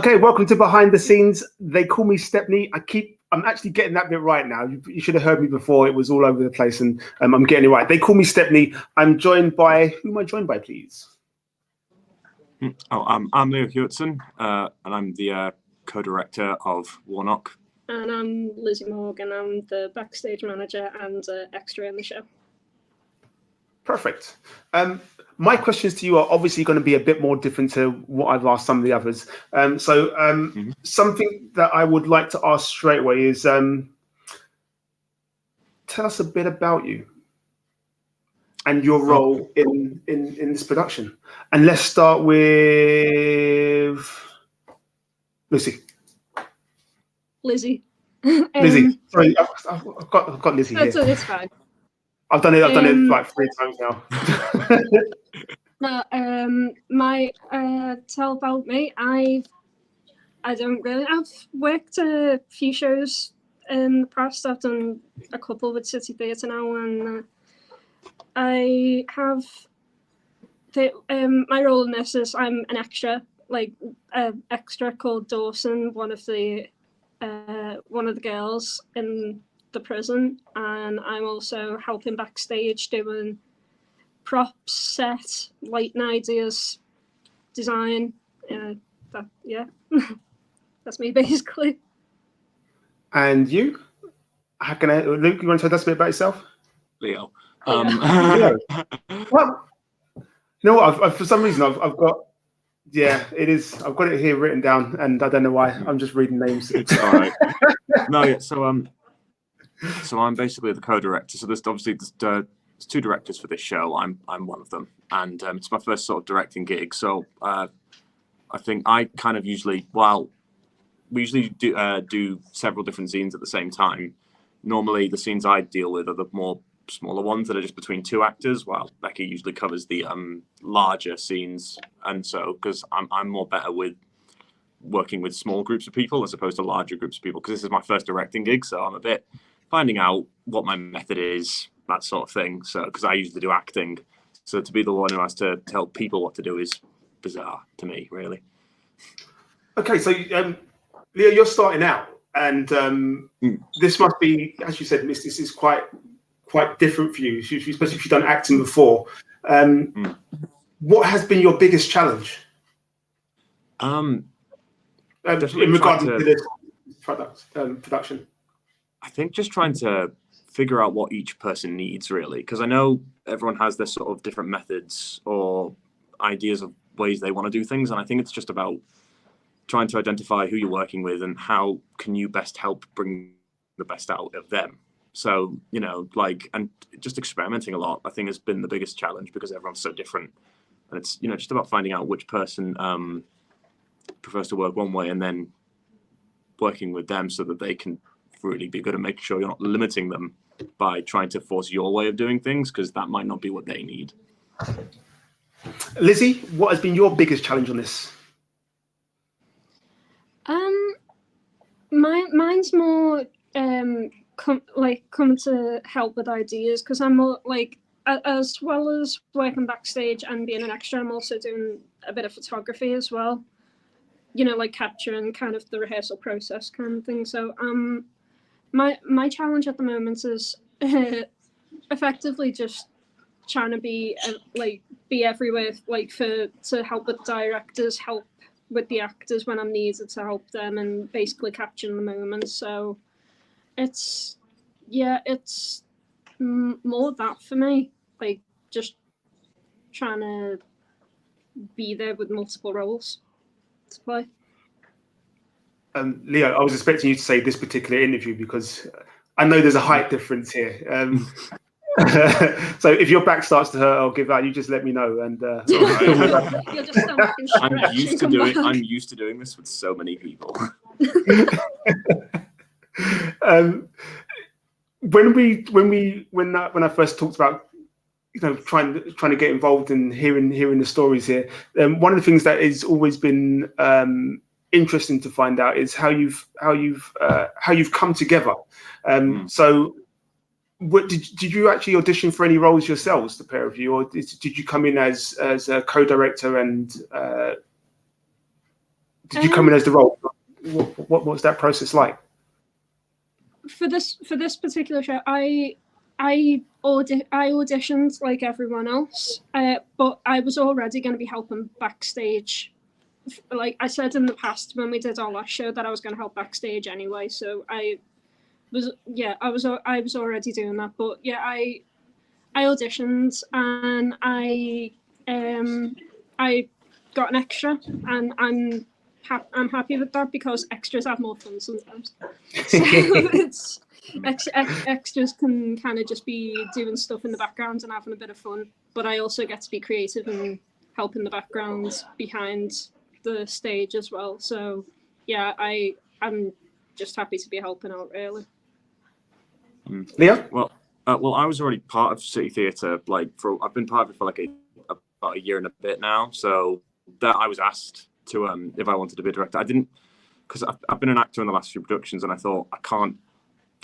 Okay, welcome to Behind the Scenes. They call me Stepney. I'm actually getting that bit right now. You should have heard me before. It was all over the place, and I'm getting it right. They call me Stepney. I'm joined by, who am I joined by, please? I'm Leo Hewitson, and I'm the co-director of Warnock. And I'm Lizzy Morgan. I'm the backstage manager and extra in the show. Perfect. My questions to you are obviously going to be a bit more different to what I've asked some of the others. Something that I would like to ask straight away is, tell us a bit about you and your role in this production. And let's start with Lucy. Lizzy. Lizzy. Sorry, I've got Lizzy here. It's fine. I've done it like 3 times now. No, tell about me. I don't really. I've worked a few shows in the past. I've done a couple with City Theatre now, and I have my role in this is I'm an extra, like extra called Dawson, one of the girls in the prison, and I'm also helping backstage doing props, set, lighting ideas, design. That's me basically. And you? How can Luke? You want to tell us a bit about yourself? Leo. Leo. Well, you know what? For some reason, I've got. Yeah, it is. I've got it here written down, and I don't know why. I'm just reading names. It's all right. No, so I'm basically the co-director. So there's 2 directors for this show. I'm one of them, and it's my first sort of directing gig. So I think I kind of we usually do several different scenes at the same time. Normally, the scenes I deal with are the more smaller ones that are just between 2 actors, while Becky usually covers the larger scenes. And so, because I'm more better with working with small groups of people as opposed to larger groups of people, because this is my first directing gig, so I'm a bit finding out what my method is, that sort of thing. So, because I usually do acting, so to be the one who has to tell people what to do is bizarre to me, really. Okay, so Leo, you're starting out, and this must be, as you said, Miss, this is quite different for you, especially if you've done acting before. What has been your biggest challenge? In regard to this production? I think just trying to figure out what each person needs, really, because I know everyone has their sort of different methods or ideas of ways they want to do things, and I think it's just about trying to identify who you're working with and how can you best help bring the best out of them. So, and just experimenting a lot, I think, has been the biggest challenge because everyone's so different. And it's, just about finding out which person prefers to work one way and then working with them so that they can really be good at making sure you're not limiting them by trying to force your way of doing things, because that might not be what they need. Lizzy, what has been your biggest challenge on this? Mine's more come to help with ideas, because I'm more as well as working backstage and being an extra, I'm also doing a bit of photography as well, capturing kind of the rehearsal process kind of thing. So my challenge at the moment is effectively just trying to be everywhere, to help with directors, help with the actors when I'm needed to help them, and basically capturing the moment. So it's more that for me, just trying to be there with multiple roles to play. Leo, I was expecting you to say this particular interview because I know there's a height difference here. So if your back starts to hurt, I'll give out. You just let me know, and you'll just stand back and stretch. I'm used to doing this with so many people. When I first talked about trying to get involved in hearing the stories here, one of the things that has always been interesting to find out is how you've come together. So. Did you actually audition for any roles yourselves, the pair of you, or did you come in as a co-director and did you come in as the role? What was that process like? For this particular show, I auditioned like everyone else, but I was already going to be helping backstage. Like I said in the past when we did our last show that I was going to help backstage anyway, so I was already doing that. But yeah, I auditioned and I got an extra, and I'm happy with that because extras have more fun sometimes. So it's extras can kind of just be doing stuff in the background and having a bit of fun, but I also get to be creative and help in the background behind the stage as well. So yeah, I'm just happy to be helping out really. Leo? Well, I was already part of City Theatre. I've been part of it for about a year and a bit now. So that I was asked to if I wanted to be a director. I didn't, because I've been an actor in the last few productions, and I thought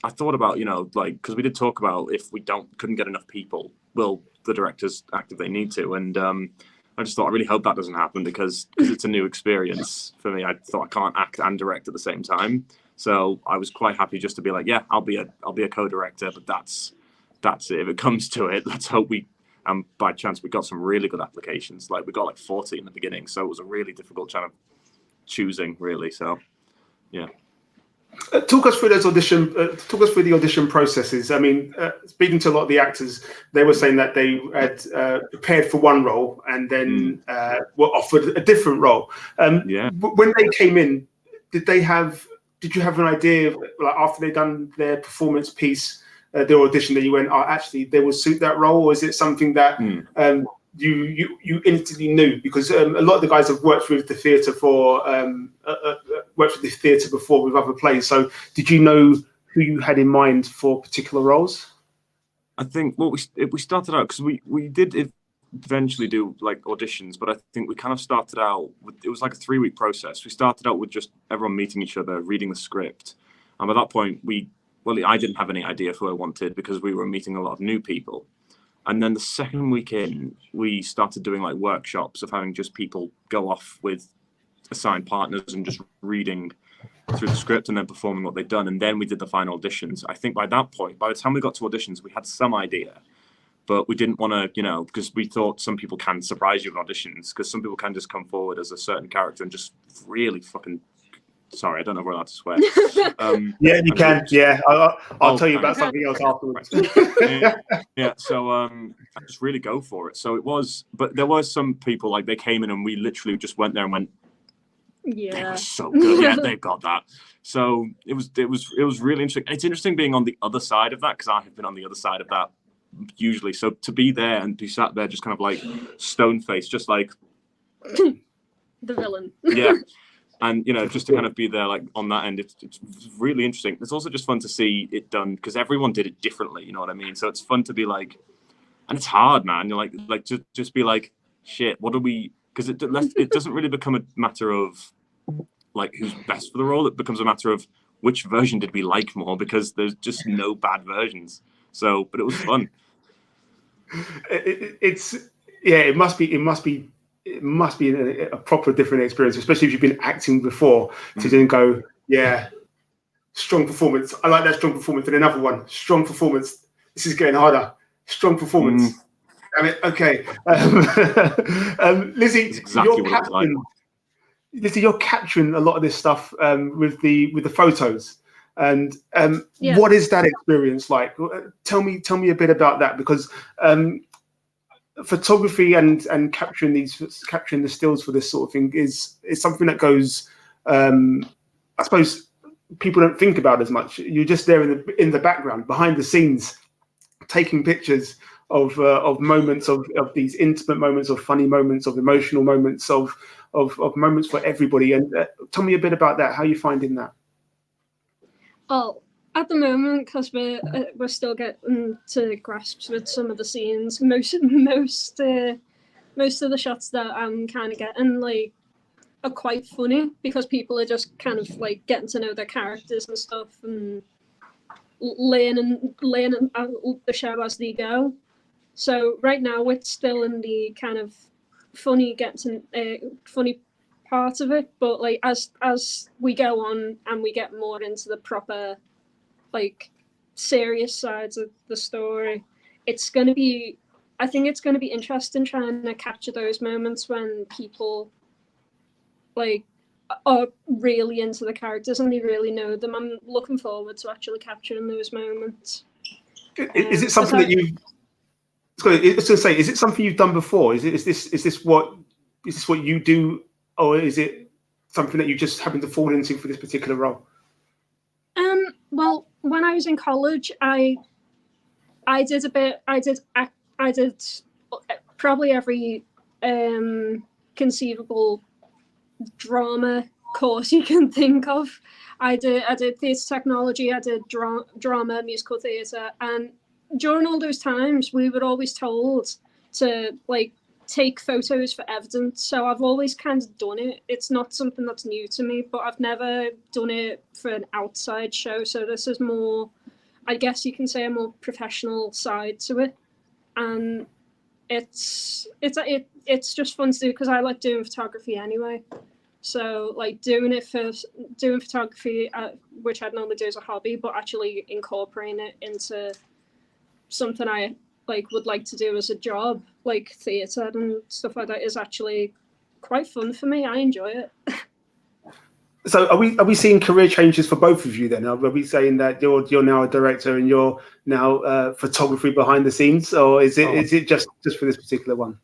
I thought about, because we did talk about if we couldn't get enough people, will the directors act if they need to? And I just thought I really hope that doesn't happen because it's a new experience for me. I thought I can't act and direct at the same time. So I was quite happy just to be like, yeah, I'll be a co-director, but that's it. If it comes to it, let's hope by chance we got some really good applications. Like we got 40 in the beginning, so it was a really difficult kind of choosing, really. So yeah. Talk us through those talk us through the audition processes. I mean, speaking to a lot of the actors, they were saying that they had prepared for one role and then were offered a different role. When they came in, did you have an idea after they'd done their performance piece, their audition, that you went, oh, actually they will suit that role? Or is it something that you instantly knew? Because a lot of the guys have worked with the theatre before with other plays. So did you know who you had in mind for particular roles? I think we started out because we did eventually do auditions, but I think we kind of started out with, it was like a 3-week process. We started out with just everyone meeting each other, reading the script, and at that point I didn't have any idea of who I wanted because we were meeting a lot of new people. And then the second week in, we started doing workshops of having just people go off with assigned partners and just reading through the script and then performing what they'd done. And then we did the final auditions. I think by that point, by the time we got to auditions, we had some idea, but we didn't want to, because we thought some people can surprise you in auditions, because some people can just come forward as a certain character and just really fucking... Sorry, I don't know if we're allowed to swear. Yeah, you can. Yeah, I'll tell you about something else afterwards. Yeah. So I just really go for it. So it was, but there was some people they came in and we literally just went there and went, yeah, they were so good. Yeah, they got that. So it was really interesting. And it's interesting being on the other side of that because I have been on the other side of that usually. So to be there and be sat there just kind of stone faced, just like the villain. Yeah. And, just to kind of be there on that end, it's really interesting. It's also just fun to see it done because everyone did it differently, you know what I mean? So it's fun to be and it's hard, man. You're to just be shit, what do we... Because it doesn't really become a matter of, who's best for the role. It becomes a matter of which version did we like more because there's just no bad versions. So, but it was fun. It must be a proper different experience, especially if you've been acting before, to then go, yeah, strong performance. I like that strong performance. And another one, strong performance. This is getting harder. Strong performance. I mean, okay. Lizzy, exactly what it's like. Lizzy, you're capturing a lot of this stuff with the photos. And what is that experience like? Tell me a bit about that, because photography and capturing the stills for this sort of thing is something that goes, I suppose people don't think about as much. You're just there in the background, behind the scenes, taking pictures of moments of these intimate moments, of funny moments, of emotional moments, of moments for everybody. And tell me a bit about that. How are you finding that? Well, at the moment, because we're still getting to grasps with some of the scenes, most of the shots that I'm kind of getting are quite funny because people are just kind of getting to know their characters and stuff and learning the show as they go. So right now it's still in the kind of funny part of it. But like as we go on and we get more into the proper like serious sides of the story, it's going to be, I think it's going to be interesting trying to capture those moments when people like are really into the characters and they really know them. I'm looking forward to actually capturing those moments. Is it something that you? I was going to say, is it something you've done before? Is this what you do, or is it something that you just happen to fall into for this particular role? Well, when I was in college, I did probably every conceivable drama course you can think of. I did theatre technology, I did drama, musical theatre, and during all those times we were always told to like take photos for evidence. So I've always kind of done it. It's not something that's new to me, but I've never done it for an outside show. So this is more, I guess you can say, a more professional side to it, and it's just fun to do because I like doing photography anyway. So like doing photography, which I'd normally do as a hobby, but actually incorporating it into something I would like to do as a job, like theatre and stuff like that, is actually quite fun for me. I enjoy it. So are we seeing career changes for both of you then? Are we saying that you're now a director and you're now photography behind the scenes, or is it just for this particular one?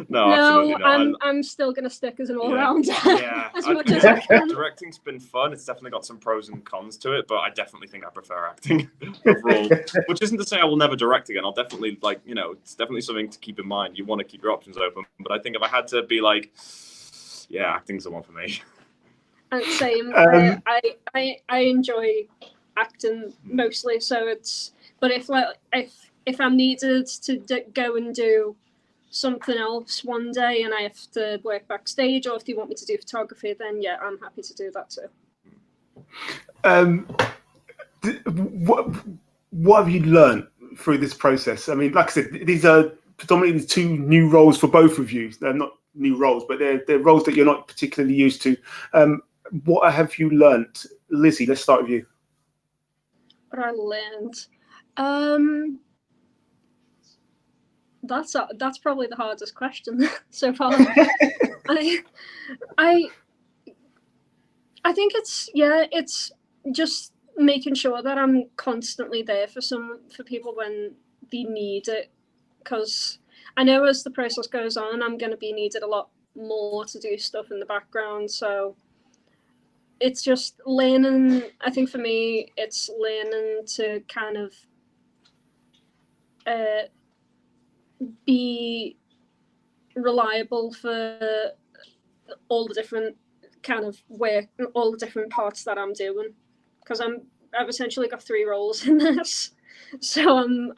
No, absolutely not. I'm still going to stick as an all-rounder. Yeah, as much as I can. Directing's been fun. It's definitely got some pros and cons to it, but I definitely think I prefer acting overall. Which isn't to say I will never direct again. I'll definitely, it's definitely something to keep in mind. You want to keep your options open. But I think if I had to be like, yeah, acting's the one for me. And same. I enjoy acting mostly, so it's. But if I'm needed to go and do something else one day and I have to work backstage, or if they want me to do photography, then yeah, I'm happy to do that too. What have you learned through this process? I mean, like I said, these are predominantly two new roles for both of you. They're not new roles, but they're roles that you're not particularly used to. What have you learned? Lizzy, let's start with you. What I learned? That's probably the hardest question so far. I think it's just making sure that I'm constantly there for people when they need it, because I know as the process goes on, I'm going to be needed a lot more to do stuff in the background. So it's just learning. I think for me, it's learning to kind of be reliable for all the different kind of work, all the different parts that I'm doing, because I've essentially got 3 roles in this, so I'm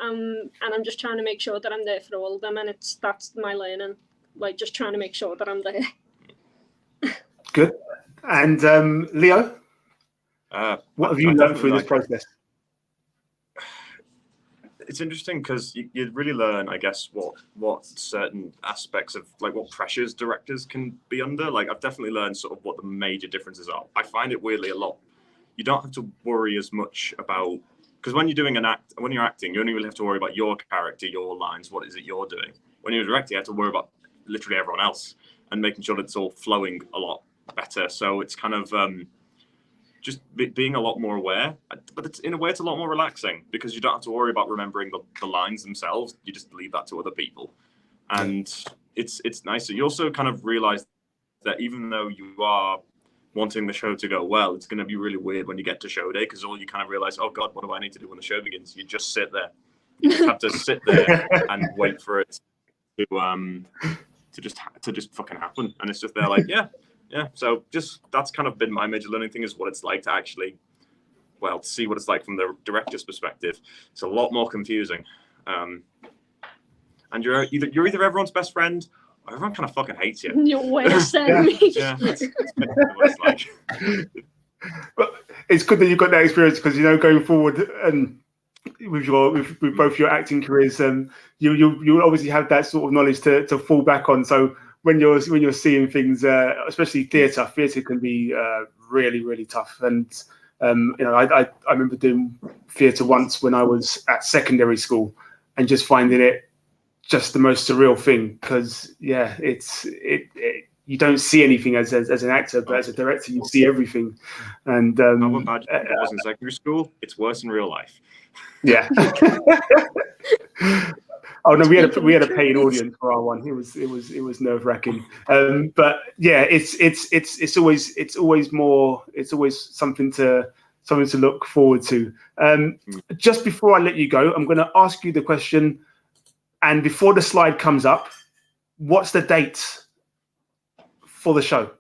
just trying to make sure that I'm there for all of them, and that's my learning, like just trying to make sure that I'm there. Good. And Leo, what have you learned through this process? It's interesting because you really learn, I guess, what certain aspects of what pressures directors can be under. Like I've definitely learned sort of what the major differences are. I find it weirdly a lot. You don't have to worry as much about, because when you're acting, you only really have to worry about your character, your lines, what is it you're doing. When you're directing, you have to worry about literally everyone else and making sure that it's all flowing a lot better. So it's kind of just being a lot more aware, but in a way it's a lot more relaxing because you don't have to worry about remembering the lines themselves. You just leave that to other people, and it's nice. So you also kind of realize that even though you are wanting the show to go well, it's going to be really weird when you get to show day, because all you kind of realize, oh God, what do I need to do when the show begins? You just sit there. You just have to sit there and wait for it to just fucking happen, and it's just there like yeah, so just that's kind of been my major learning thing, is what it's like to actually, see what it's like from the director's perspective. It's a lot more confusing. And you're either everyone's best friend or everyone kind of fucking hates you. Your worst enemy. Yeah, that's what it's like. But it's good that you've got that experience, because going forward and with both your acting careers, you obviously have that sort of knowledge to fall back on. So when you're seeing things, especially theatre. Theatre can be really, really tough. And I remember doing theatre once when I was at secondary school, and just finding it just the most surreal thing, because you don't see anything as an actor, but as a director you see everything. And I went bad when I was in secondary school. It's worse in real life. Yeah. Oh no, we had a paying audience for our one. It was nerve wracking. But yeah, it's always something to look forward to. Just before I let you go, I'm going to ask you the question, and before the slide comes up, what's the date for the show?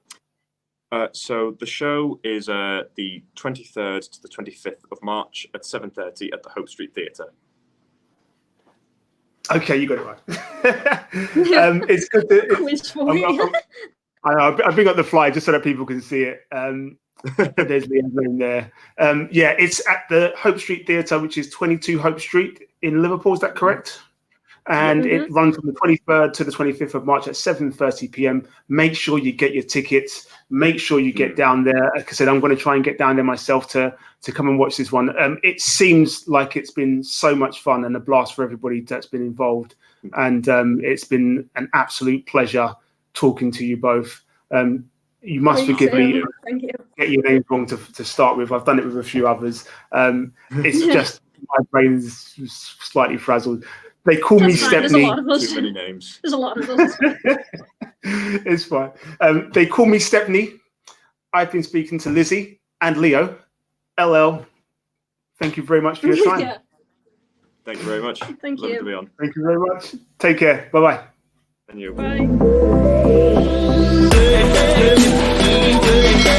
So the show is the 23rd to the 25th of March at 7:30 at the Hope Street Theatre. Okay, you got it right. It's good to. I bring up the flyer just so that people can see it. There's the name there. It's at the Hope Street Theatre, which is 22 Hope Street in Liverpool. Is that correct? And it runs from the 23rd to the 25th of March at 7:30 p.m. Make sure you get your tickets. Make sure you get down there. Like I said, I'm going to try and get down there myself to come and watch this one. It seems like it's been so much fun and a blast for everybody that's been involved. And it's been an absolute pleasure talking to you both. You must forgive me. Thank you. Get your names wrong to start with. I've done it with a few others. It's just my brain is slightly frazzled. They call me Stepney. Too many names. There's a lot of us. It's fine. They call me Stepney. I've been speaking to Lizzy and Leo. LL, thank you very much for your time. Yeah. Thank you very much. Thank Lovely you. to be on. Thank you very much. Take care. Bye-bye. And you. Bye.